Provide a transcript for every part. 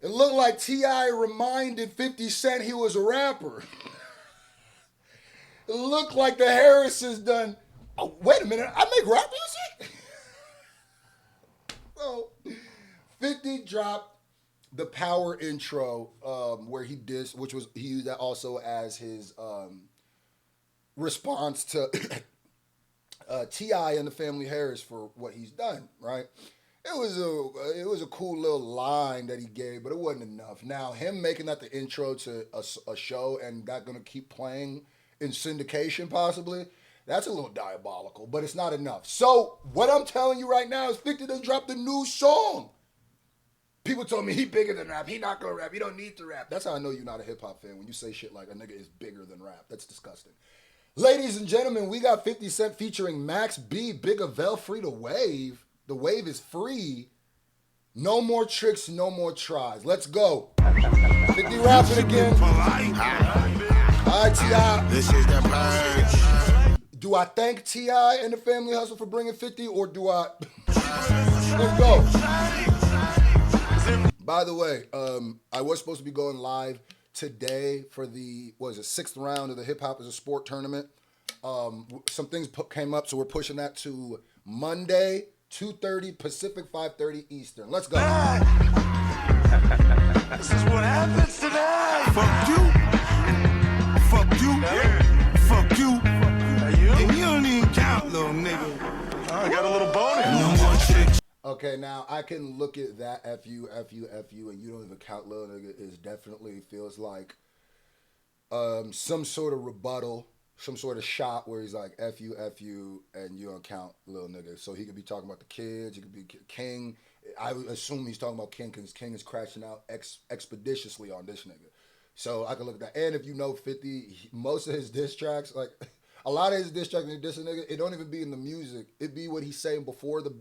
It looked like T.I. reminded 50 Cent he was a rapper. It looked like the Harrisons done. Oh, wait a minute, I make rap music? So, 50 dropped the Power intro where he dissed, which was, he used that also as his response to T.I. and the Family Harris for what he's done, right? It was a cool little line that he gave, but it wasn't enough. Now, him making that the intro to a show and that gonna keep playing in syndication possibly, that's a little diabolical, but it's not enough. So what I'm telling you right now is 50 done dropped a new song. People told me he bigger than rap. He not gonna rap. He don't need to rap. That's how I know you're not a hip hop fan, when you say shit like a nigga is bigger than rap. That's disgusting. Ladies and gentlemen, we got 50 Cent featuring Max B, Big Avell, Free to Wave. The wave is free. No more tricks, no more tries. Let's go. 50 rapping again. All right, T.I. This is the purge. Do I thank T.I. and the Family Hustle for bringing 50, or do I? Let's go. By the way, I was supposed to be going live today for the, what is it, 6th round of the Hip Hop is a Sport tournament. Some things came up, so we're pushing that to Monday, 2:30 Pacific, 5:30 Eastern. Let's go. This is what happens today. Fuck you. Fuck you. Yeah. Fuck you. And you don't even count, little nigga. Oh, I got a little bonus. No more chicks. Okay, now I can look at that F you, and you don't even count, little nigga. It definitely feels like some sort of rebuttal, some sort of shot where he's like F you, and you don't count, little nigga. So he could be talking about the kids, he could be King. I would assume he's talking about King because King is crashing out expeditiously on this nigga. So I can look at that. And if you know 50, most of his diss tracks, like a lot of his diss tracks, when he diss a nigga, it don't even be in the music. It be what he's saying before the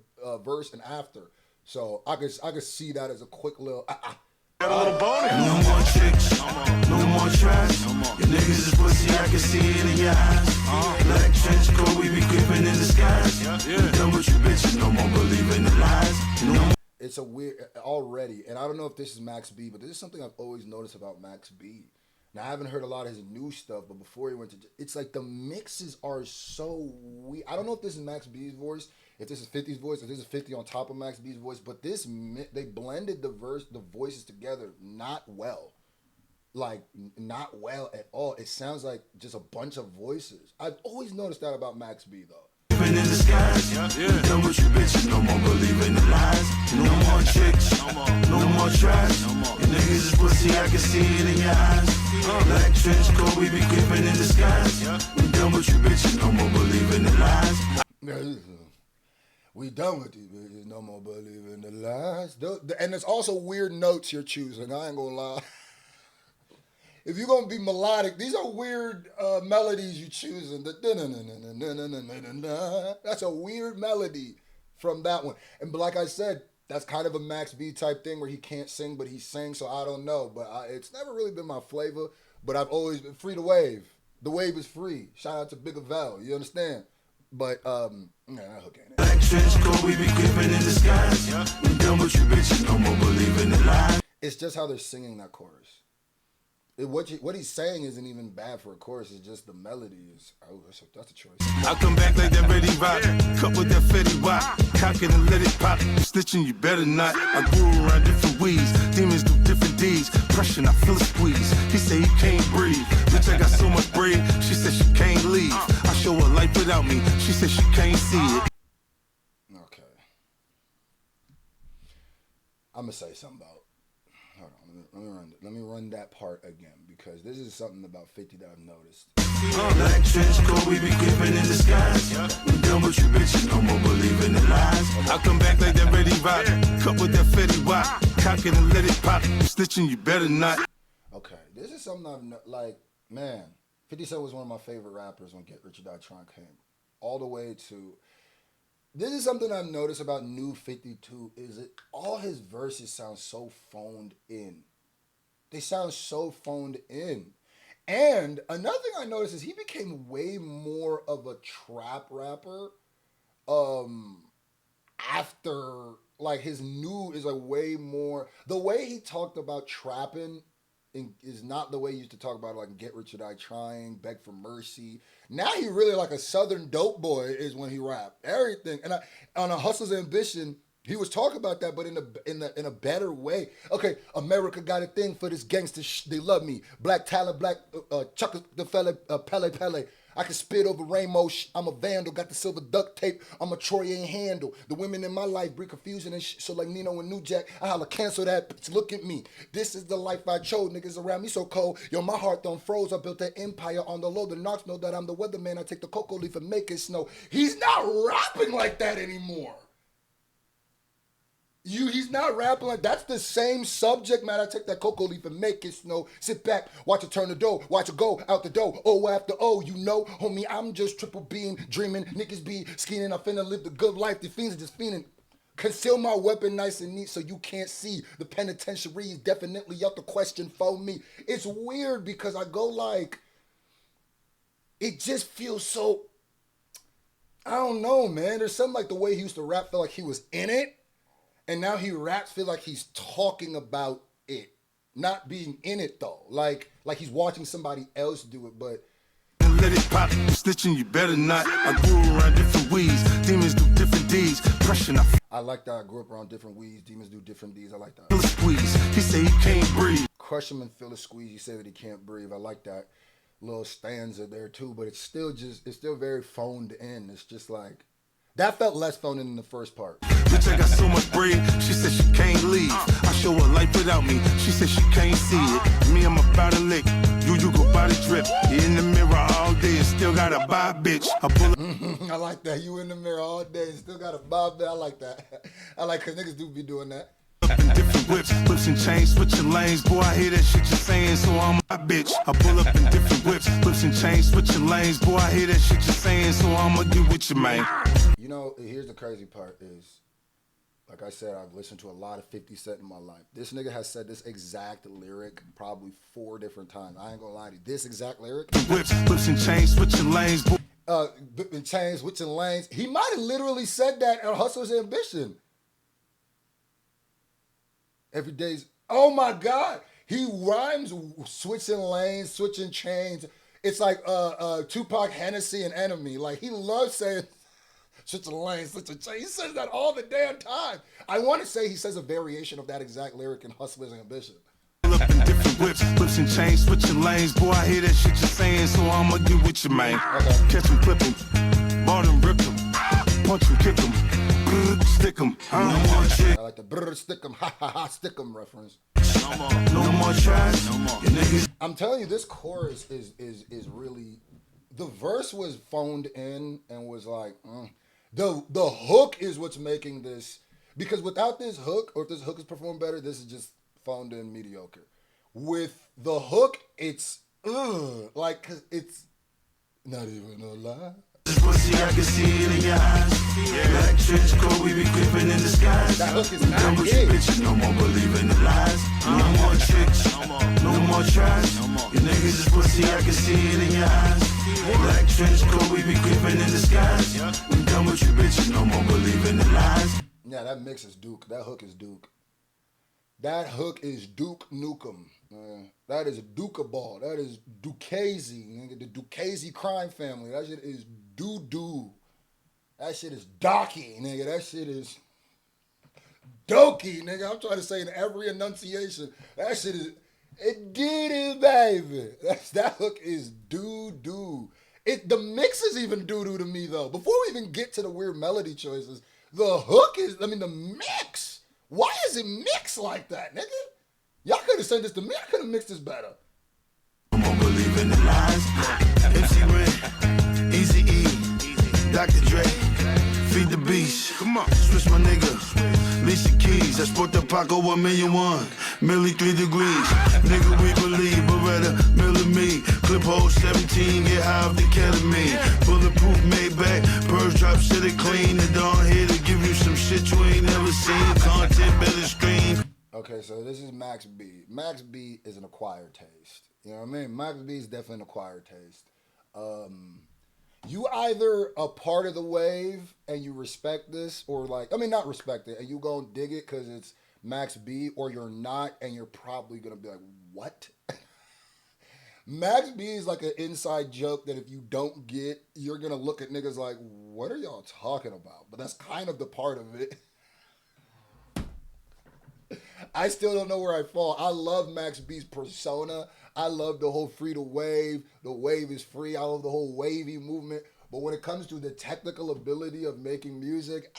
verse and after. So I could see that as a quick little. Got a little bonus. No more chicks. No more trash. Your niggas is pussy, I can see it in your eyes. Black trench coat, we be creeping in the skies. Done with you bitches, no more believing the lies. No more. It's a weird already, and I don't know if this is Max B, but this is something I've always noticed about Max B. Now I haven't heard a lot of his new stuff, but before he went to, it's like the mixes are so weird. I don't know if this is Max B's voice, if this is 50's voice, if this is 50 on top of Max B's voice, but they blended the voices together not well, like not well at all. It sounds like just a bunch of voices. I've always noticed that about Max B though. In the skies, done with you bitches, no more believing the lies. No more chicks, no more trash. Your niggas is pussy, I can see it in your eyes. Black trench coat, we be creeping in the skies. We done with you bitches, no more believing the lies. We done with these bitches, no more believing the lies. And there's also weird notes you're choosing, I ain't gonna lie. If you're gonna be melodic, these are weird melodies you're choosing. That's a weird melody from that one. And like I said, that's kind of a Max B type thing where he can't sing, but he sings. So I don't know, but it's never really been my flavor. But I've always been free to wave. The wave is free. Shout out to Big Avell. You understand? But that hook ain't it. Black trench coat, we be creeping in the skies. We done with you bitches, no more believing the lies. It's just how they're singing that chorus. What he's saying isn't even bad for a chorus. It's just the melody is. Oh, that's a choice. I come back like that ready rock, cut with that Fetty Wap, cock it and let it pop. Snitching, you better not. I grew around different weeds, demons do different deeds. Pressure, I feel a squeeze. He say he can't breathe. Bitch, I got so much bread. She said she can't leave. I show her life without me. She said she can't see it. Okay. I'm gonna say something about. Hold on, let me run that part again because this is something about 50 that I've noticed. Black trench coat, we be creeping in the skies. We done with you bitches, no more believing the lies. I come back like that ready rock, cut with that Fetty Wap, cock it and let it pop. Snitching, you better not. Okay, this is something like, man, 50 Cent was one of my favorite rappers when Get Rich or Die Trying came. All the way to, this is something I've noticed about New 52 is that all his verses sound so phoned in. They sound so phoned in. And another thing I noticed is he became way more of a trap rapper. after, like, his new is like way more. The way he talked about trapping is not the way he used to talk about like Get Rich or Die Trying, Beg for Mercy. Now he really like a Southern dope boy is when he rap everything. And on a Hustler's Ambition, he was talking about that, but in a better way. Okay, America got a thing for this gangster. They love me. Black talent, black Chuck the fella, Pele Pele. I can spit over rainbow. I'm a vandal. Got the silver duct tape. I'm a Troy ain't handle. The women in my life bring confusion and so like Nino and New Jack, I holla cancel that. Bitch, look at me. This is the life I chose. Niggas around me so cold. Yo, my heart done froze. I built that empire on the low. The knocks know that I'm the weatherman. I take the cocoa leaf and make it snow. He's not rapping like that anymore. He's not rapping like that's the same subject, man. I take that cocoa leaf and make it snow. Sit back, watch it turn the dough, watch it go out the door. O after O, you know, homie, I'm just triple beam, dreaming. Niggas be scheming. I finna live the good life. The fiends are just fiending. Conceal my weapon nice and neat so you can't see. The penitentiary is definitely out the question for me. It's weird because I go like, it just feels so, I don't know, man. There's something like the way he used to rap felt like he was in it. And now he raps feel like he's talking about it, not being in it though. Like he's watching somebody else do it, but let it pop, snitching you better not. I grew around different weeds, demons do different deeds. Pressure, I like that. I grew up around different weeds, demons do different deeds. I like that. feel the squeeze. He say he can't breathe. Crush him and feel the squeeze. You say that he can't breathe. I like that little stanza there too, but it's still very phoned in. It's just like, that felt less phoned in than the first part. Bitch, I got so much bread, she said she can't leave. I show her life without me, she said she can't see it. Me, I'm about to lick, you go by the drip. You in the mirror all day and still gotta buy a bitch. I pull up. I like that. You in the mirror all day and still got a bob there. I like that. I like cause niggas do be doing that. In different whips and chains, switching lanes. Boy, I hear that shit you're saying, so I'm a bitch. I pull up in different whips and chains, switching lanes. Boy, I hear that shit you're saying, so I'ma get with you, man. You know, here's the crazy part is, like I said, I've listened to a lot of 50 Cent in my life. This nigga has said this exact lyric probably 4 different times. I ain't gonna lie to you. This exact lyric. Whips and chains, switching lanes. And chains, switching lanes. He might have literally said that on Hustler's Ambition. Every day's, oh my God. He rhymes switching lanes, switching chains. It's like Tupac, Hennessy, and Enemy. Like, he loves saying switching lanes, switching chains. He says that all the damn time. I want to say he says a variation of that exact lyric in Hustler's Ambition. Up in different whips and chains, switching lanes. Boy, I hear that shit you're saying, so I'ma get with you, man. Okay. Catch him, clip him, bought him, ripped him, punch him, kick him, stick him. No more shit. I like the brr stick 'em, ha ha ha, stick 'em reference. No more tries. No more. You niggas. I'm telling you, this chorus is really, the verse was phoned in and was like, the hook is what's making this, because without this hook, or if this hook is performed better, this is just phoned in mediocre. With the hook, it's like, cause it's not even a lie. This pussy, I can see it in your eyes. Black trench coat, we be creeping in disguise. That hook is Done not with you big. bitches, no more believing the lies. No more tricks, no more tries. You niggas is pussy, I can see it in your eyes. Black trench coat, we be creeping in disguise. We done with you bitches, no more believing the lies. Yeah, that mix is Duke. That hook is Duke. That hook is Duke Nukem. That is a Duke ball. That is Dukazy, nigga. The Dukazy crime family. That shit is doo-doo. That shit is Docky, nigga. That shit is Doki, nigga. I'm trying to say in every enunciation. That shit is it doo-doo, baby. That hook is doo-doo. The mix is even doo-doo to me, though. Before we even get to the weird melody choices, the hook is, the mix. Why is it mixed like that, nigga? Y'all could have sent this to me. I could have mixed this better. No more believing the lies. MC Ren, Easy E, Dr. Dre, Feed the Beast. Come on, switch my nigga. Lisa Keys, I sport the Paco 1,000,001. Millie 3 degrees. Nigga, we believe, Beretta, Millie me. Clip hole 17, get high off the ketamine. Bulletproof Maybach, purge drop, shit it clean. The dawn here to give you some shit you ain't never seen. Content better stream. Okay, so this is Max B. Max B is an acquired taste. You know what I mean? Max B is definitely an acquired taste. You either a part of the wave and you respect this, or like, I mean, not respect it, and you go and dig it because it's Max B, or you're not, and you're probably gonna be like, what? Max B is like an inside joke that if you don't get, you're gonna look at niggas like, what are y'all talking about? But that's kind of the part of it. I still don't know where I fall. I love Max B's persona. I love the whole free to wave. The wave is free. I love the whole wavy movement. But when it comes to the technical ability of making music,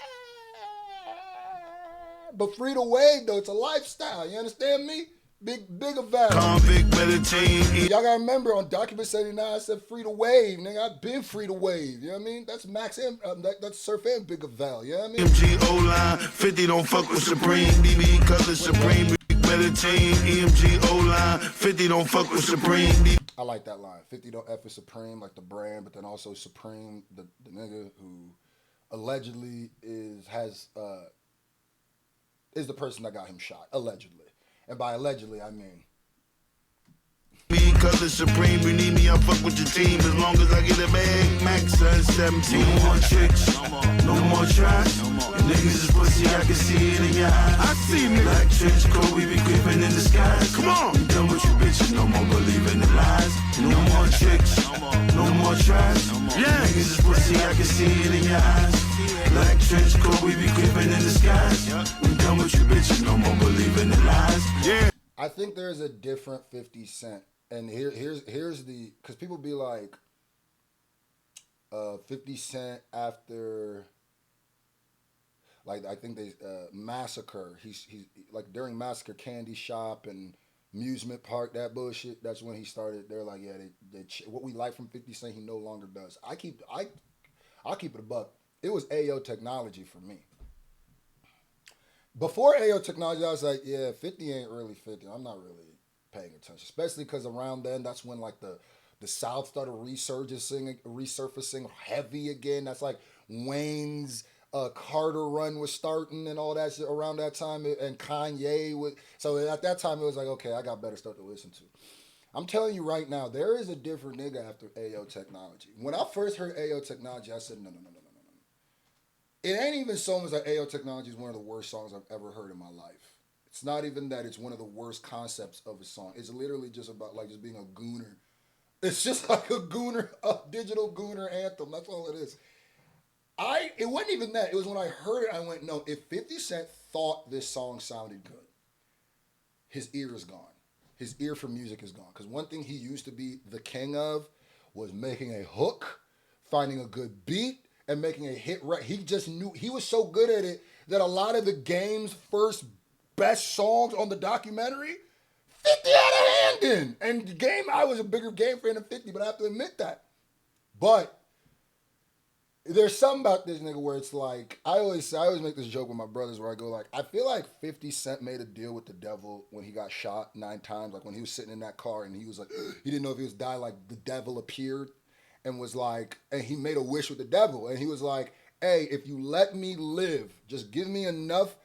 but free to wave though, it's a lifestyle. You understand me? Big of value. Convict meditating. Y'all gotta remember on Document 79, I said free to wave, nigga. I've been free to wave. You know what I mean? That's Max M. That's Surf and Big of Val. You know what I mean? EMG O-line, 50 don't fuck with Supreme. BB color Supreme. Meditating, EMG O-line, 50 don't fuck with Supreme. I like that line. 50 don't F with Supreme, like the brand, but then also Supreme, the nigga who allegedly is the person that got him shot. Allegedly. And by allegedly, I mean. Me color Supreme, you need me, I'll fuck with your team. As long as I get a bag, max 17. No more tricks, no more trash. Niggas is pussy, I can see it in your eyes. I see niggas. Black trench coat, we be creeping in disguise. Come on. I'm done with you bitches, no more believing in lies. No more tricks, no more trash. Yeah. Niggas is pussy, I can see it in your eyes. Black trench coat, we be creeping in disguise. I'm done with you bitches, no more believing in lies. Yeah. I think there's a different 50 Cent. And here's the, because people be like, 50 Cent after, like, I think they, Massacre, he's like during Massacre, Candy Shop and Amusement Park, that bullshit, that's when he started, they're like, yeah, what we like from 50 Cent, he no longer does. I'll keep it a buck. It was AO Technology for me. Before AO Technology, I was like, yeah, 50 ain't really 50. I'm not really paying attention, especially because around then, that's when like the South started resurfacing heavy again. That's like Wayne's Carter run was starting and all that shit around that time, and Kanye was. So at that time, it was like, okay, I got better stuff to listen to. I'm telling you right now, there is a different nigga after AO Technology. When I first heard AO Technology, I said, no. It ain't even so much that AO Technology is one of the worst songs I've ever heard in my life. It's not even that it's one of the worst concepts of a song. It's literally just about like just being a gooner. It's just like a digital gooner anthem. That's all it is. It wasn't even that. It was when I heard it, I went, no, if 50 Cent thought this song sounded good, his ear is gone. His ear for music is gone. Because one thing he used to be the king of was making a hook, finding a good beat, and making a hit. He just knew, he was so good at it that a lot of the game's first best songs on the documentary, 50 had a hand in. And the Game, I was a bigger Game fan than 50, but I have to admit that. But there's something about this nigga where it's like, I always make this joke with my brothers where I go like, I feel like 50 Cent made a deal with the devil when he got shot 9 times. Like when he was sitting in that car and he was like, he didn't know if he was dying, like the devil appeared and was like, and he made a wish with the devil. And he was like, hey, if you let me live, just give me enough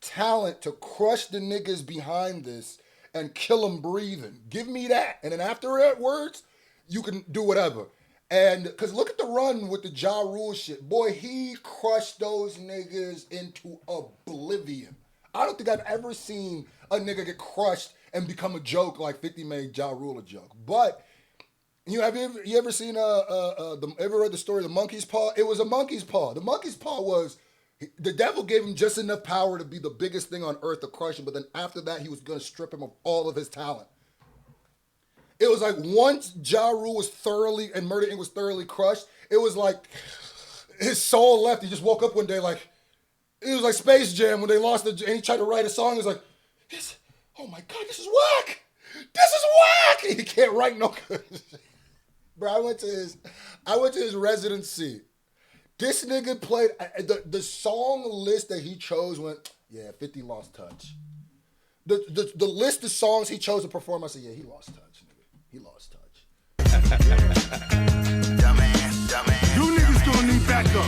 talent to crush the niggas behind this and kill them breathing. Give me that. And then afterwards, you can do whatever. And because look at the run with the Ja Rule shit. Boy, he crushed those niggas into oblivion. I don't think I've ever seen a nigga get crushed and become a joke like 50 made Ja Rule a joke. But you ever seen ever read the story of the monkey's paw? It was a monkey's paw. The monkey's paw was, the devil gave him just enough power to be the biggest thing on earth to crush him, but then after that, he was going to strip him of all of his talent. It was like once Ja Rule was thoroughly, and Murder Inc. was thoroughly crushed, it was like his soul left. He just woke up one day like, it was like Space Jam when they lost and he tried to write a song. He was like, oh my God, this is whack. This is whack. He can't write no good. Bro, I went to his residency. This nigga played, the song list that he chose went, yeah, 50 lost touch. The list of songs he chose to perform, I said, yeah, he lost touch, nigga. He lost touch. Dumbass. You niggas gonna need backup.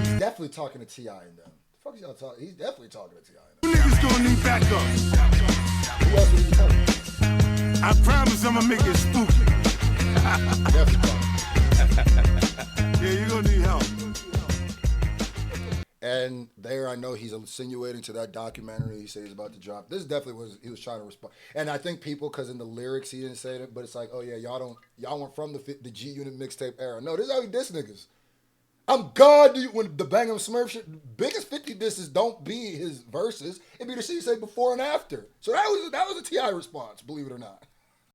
He's definitely talking to T.I. and them. The fuck is y'all talking? He's definitely talking to T.I. and them. You niggas gonna need backup. Who else would he be talking to? I promise I'ma make it spooky. Definitely fun. Yeah, you're gonna need help. And there, I know he's insinuating to that documentary he said he's about to drop. This definitely was he was trying to respond. And I think people, because in the lyrics he didn't say that, but it's like, oh yeah, y'all weren't from the G Unit mixtape era. No, this is how he diss niggas. I'm God. When the Bang 'Em Smurf shit, biggest 50 disses don't be his verses. It be the shit he say before and after. So that was a Ti response, believe it or not.